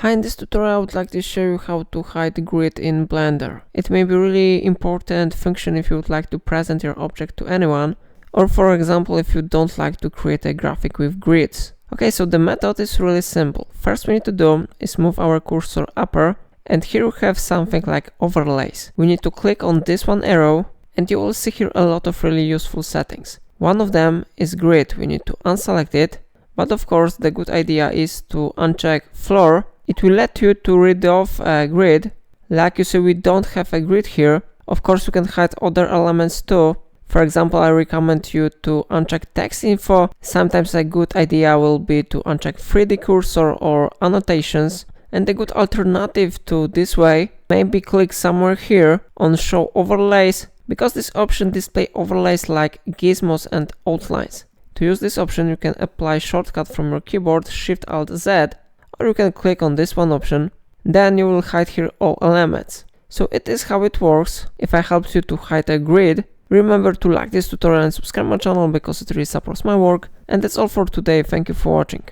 Hi, in this tutorial I would like to show you how to hide grid in Blender. It may be really important function if you would like to present your object to anyone, or for example if you don't like to create a graphic with grids. Okay, so the method is really simple. First we need to do is move our cursor upper, and here we have something like overlays. We need to click on this one arrow, and you will see here a lot of really useful settings. One of them is grid. We need to unselect it, but of course the good idea is to uncheck floor. It will let you to read off a grid. Like you see, we don't have a grid here. Of course, you can hide other elements too. For example, I recommend you to uncheck text info. Sometimes a good idea will be to uncheck 3D cursor or annotations. And a good alternative to this way, maybe click somewhere here on show overlays, because this option displays overlays like gizmos and outlines. To use this option, you can apply shortcut from your keyboard Shift-Alt-Z, or you can click on this one option, then you will hide here all elements. So it is how it works. If I helped you to hide a grid, remember to like this tutorial and subscribe my channel because it really supports my work. And that's all for today. Thank you for watching.